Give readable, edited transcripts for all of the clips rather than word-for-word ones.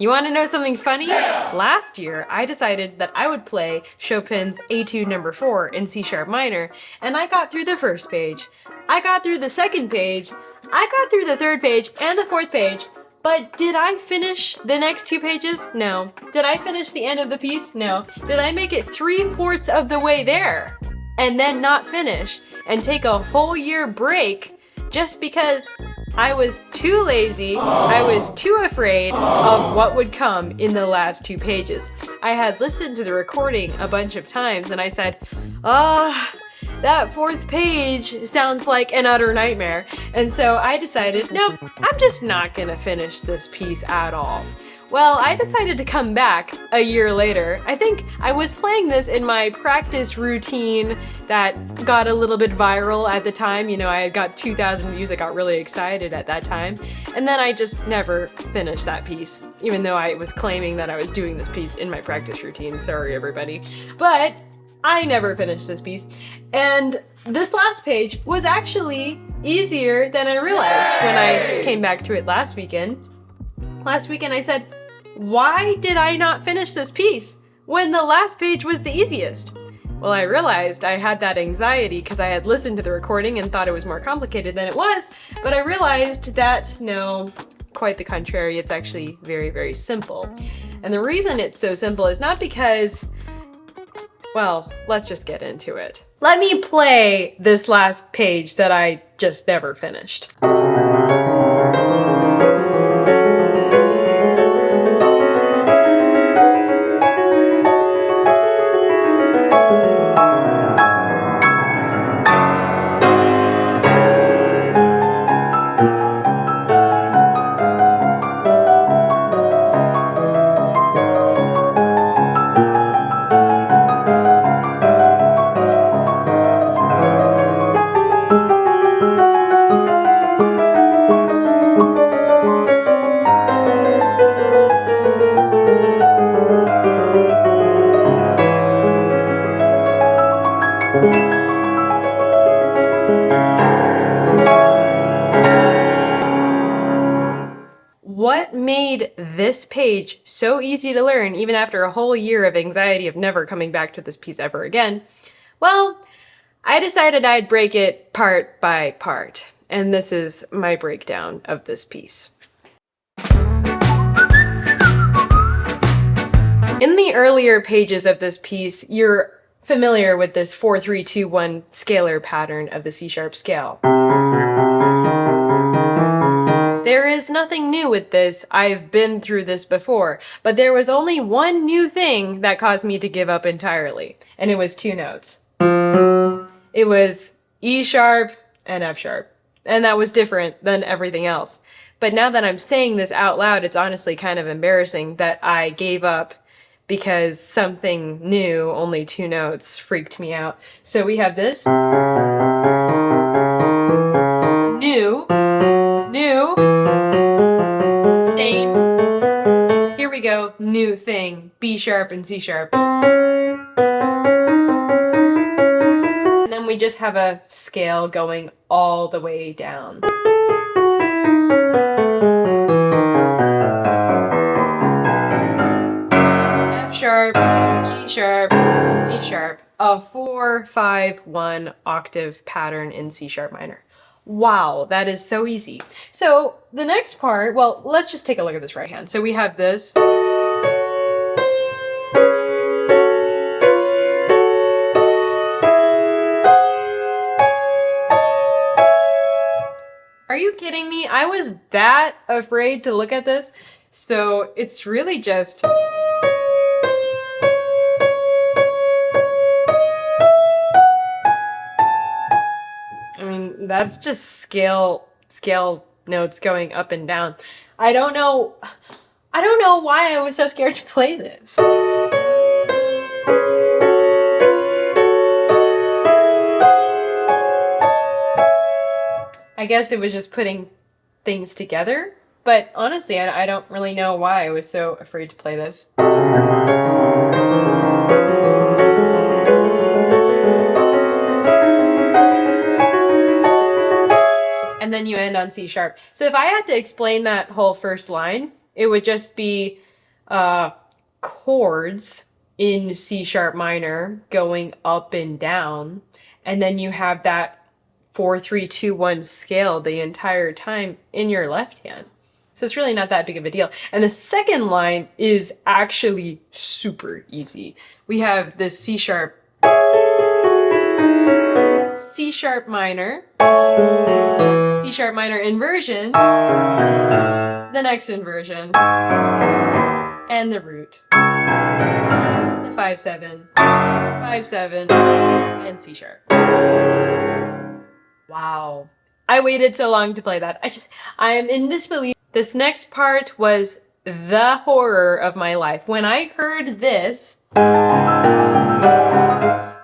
You want to know something funny? Last year, I decided that I would play Chopin's Etude Number 4 in C sharp minor, and I got through the first page. I got through the second page. I got through the third page and the fourth page. But did I finish the next two pages? No. Did I finish the end of the piece? No. Did I make it 3/4 of the way there and then not finish and take a whole year break just because I was too lazy, I was too afraid of what would come in the last two pages. I had listened to the recording a bunch of times and I said, that fourth page sounds like an utter nightmare. And so I decided, nope, I'm just not gonna finish this piece at all. Well, I decided to come back a year later. I think I was playing this in my practice routine that got a little bit viral at the time. You know, I had got 2,000 views. I got really excited at that time. And then I just never finished that piece, even though I was claiming that I was doing this piece in my practice routine. Sorry, everybody. But I never finished this piece. And this last page was actually easier than I realized when I came back to it last weekend. Last weekend I said, why did I not finish this piece when the last page was the easiest? Well, I realized I had that anxiety because I had listened to the recording and thought it was more complicated than it was, but I realized that no, quite the contrary, it's actually very, very simple. And the reason it's so simple is not because, well, let's just get into it. Let me play this last page that I just never finished. What made this page so easy to learn even after a whole year of anxiety of never coming back to this piece ever again? Well, I decided I'd break it part by part, and this is my breakdown of this piece. In the earlier pages of this piece, you're familiar with this 4-3-2-1 scalar pattern of the C sharp scale. There is nothing new with this. I've been through this before, but there was only one new thing that caused me to give up entirely, and it was two notes. It was E sharp and F sharp, and that was different than everything else. But now that I'm saying this out loud, it's honestly kind of embarrassing that I gave up because something new, only two notes, freaked me out. So we have this. New. New. Same. Here we go. New thing. B sharp and C sharp. And then we just have a scale going all the way down. F sharp, G sharp, C sharp. A 4-5-1 octave pattern in C sharp minor. Wow, that is so easy. So the next part, well, let's just take a look at this right hand. So we have this. Are you kidding me? I was that afraid to look at this. So it's really just... that's just scale notes going up and down. I don't know why I was so scared to play this. I guess it was just putting things together, but honestly, I don't really know why I was so afraid to play this. And then you end on C sharp. So if I had to explain that whole first line, it would just be chords in C sharp minor going up and down, and then you have that 4-3-2-1 scale the entire time in your left hand. So it's really not that big of a deal. And the second line is actually super easy. We have the C sharp minor, C sharp minor inversion, the next inversion, and the root, the 5-7, 5-7, and C sharp. Wow. I waited so long to play that. I am in disbelief. This next part was the horror of my life. When I heard this,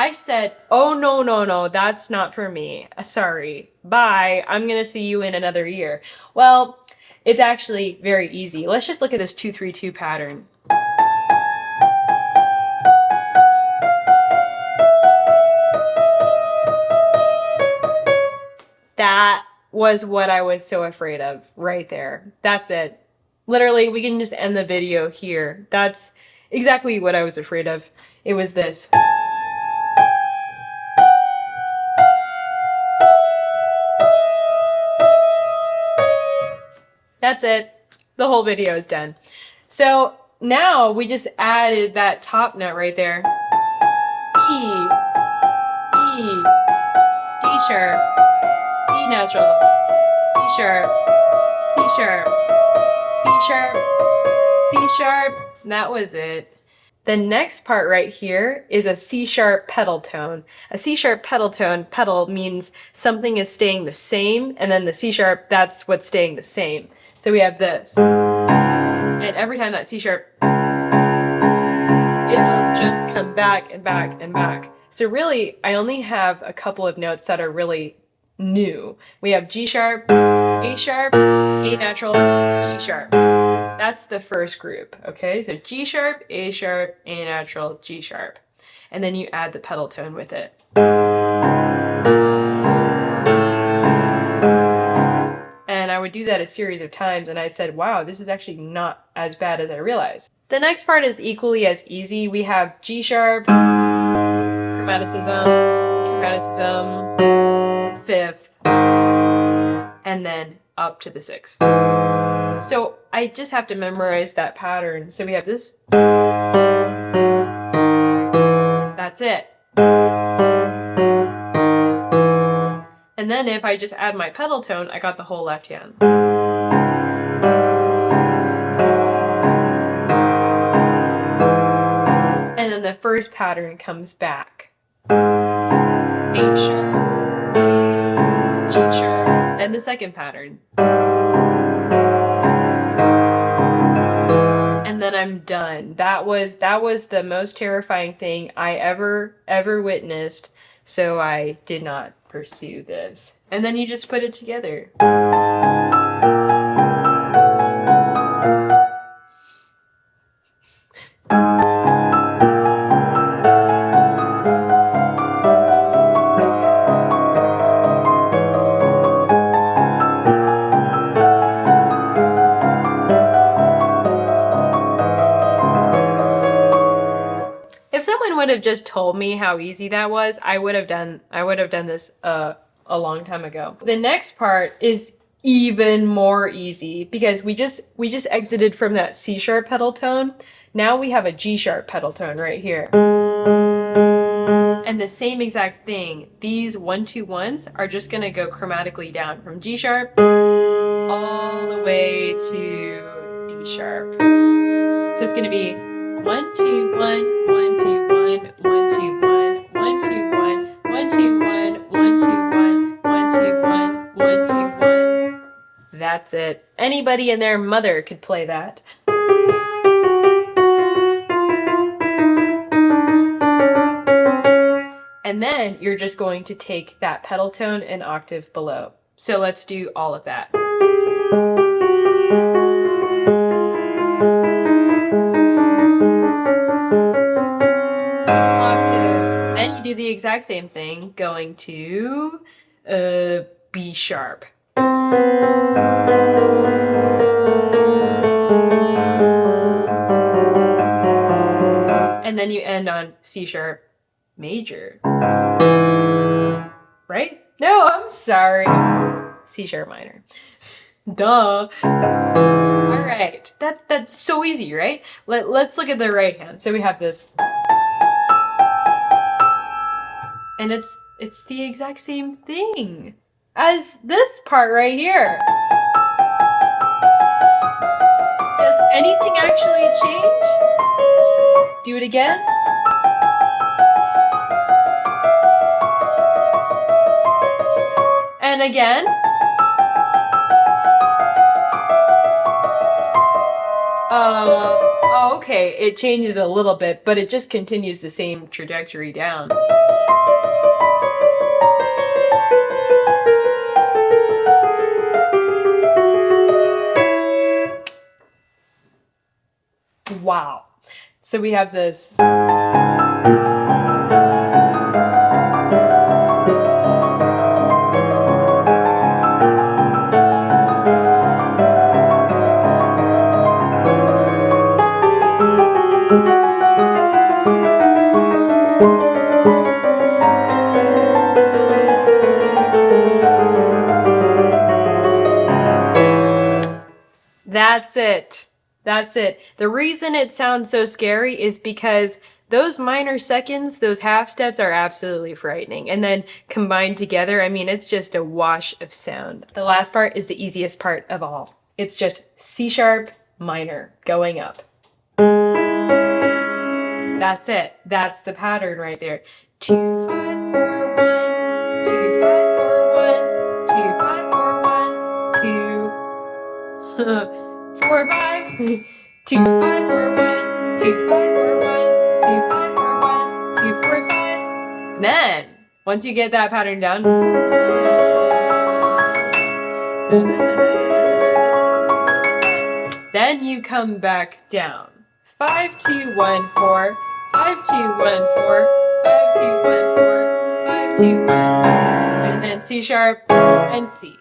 I said, oh, no, no, no, that's not for me. Sorry. Bye. I'm going to see you in another year. Well, it's actually very easy. Let's just look at this 2-3-2 pattern. That was what I was so afraid of right there. That's it. Literally, we can just end the video here. That's exactly what I was afraid of. It was this. That's it. The whole video is done. So now we just added that top note right there. E, E, D sharp, D natural, C sharp, C sharp, B sharp, C sharp. That was it. The next part right here is a C sharp pedal tone. A C sharp pedal tone, pedal means something is staying the same, and then the C sharp, that's what's staying the same. So we have this. And every time that C sharp, it'll just come back and back and back. So really, I only have a couple of notes that are really new. We have G sharp, A natural, G sharp. That's the first group, okay? So G sharp, A natural, G sharp. And then you add the pedal tone with it. And I would do that a series of times, and I said, wow, this is actually not as bad as I realized. The next part is equally as easy. We have G sharp, chromaticism, fifth, and then up to the sixth. So I just have to memorize that pattern. So we have this. That's it. And then if I just add my pedal tone, I got the whole left hand. And then the first pattern comes back. A sharp, A, G sharp, and the second pattern. And then I'm done. That was the most terrifying thing I ever witnessed, so I did not pursue this. And then you just put it together. If someone would have just told me how easy that was, I would have done this a long time ago. The next part is even more easy because we just exited from that C sharp pedal tone. Now we have a G sharp pedal tone right here. And the same exact thing, these 1-2-1s are just gonna go chromatically down from G sharp all the way to D sharp. So it's gonna be 1-2-1, 1-2-1, 1-2-1, 1-2-1, 1-2-1, 1-2-1, 1-2-1, 1-2-1. That's it. Anybody and their mother could play that. And then you're just going to take that pedal tone an octave below. So let's do all of that. Octave. Then you do the exact same thing, going to B sharp. and then you end on C sharp major. Right? No, I'm sorry. C sharp minor. Duh. All right. That's so easy, right? Let's look at the right hand. So we have this. And it's the exact same thing as this part right here. Does anything actually change? Do it again. And again. Oh, okay, it changes a little bit, but it just continues the same trajectory down. Wow. So we have this. That's it. That's it. The reason it sounds so scary is because those minor seconds, those half steps are absolutely frightening. And then combined together, I mean, it's just a wash of sound. The last part is the easiest part of all. It's just C sharp minor going up. That's it. That's the pattern right there. 2, 5, 4, 1, 2, 5, 4, 1, 2, 5, 4, 1, 2. 4, 5, 2, 5, 4, 1, 2, 5, 4, 1, 2, 5, 4, 1, 2, 4, 5. Then, once you get that pattern down, then you come back down. 5, 2, 1, 4, 5, 2, 1, 4, 5, 2, 1, 4, 5, 2, 1, and then C sharp and C.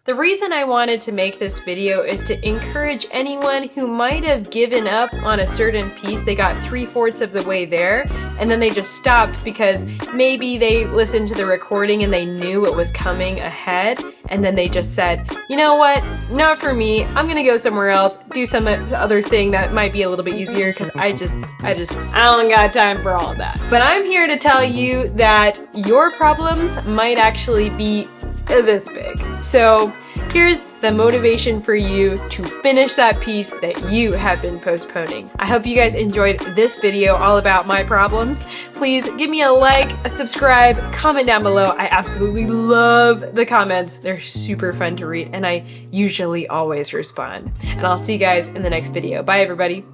The reason I wanted to make this video is to encourage anyone who might have given up on a certain piece. They got 3/4 of the way there and then they just stopped because maybe they listened to the recording and they knew it was coming ahead and then they just said, you know what, not for me, I'm gonna go somewhere else, do some other thing that might be a little bit easier because I don't got time for all of that. But I'm here to tell you that your problems might actually be this big. So here's the motivation for you to finish that piece that you have been postponing. I hope you guys enjoyed this video all about my problems. Please give me a like, a subscribe, comment down below. I absolutely love the comments. They're super fun to read and I usually always respond. And I'll see you guys in the next video. Bye everybody.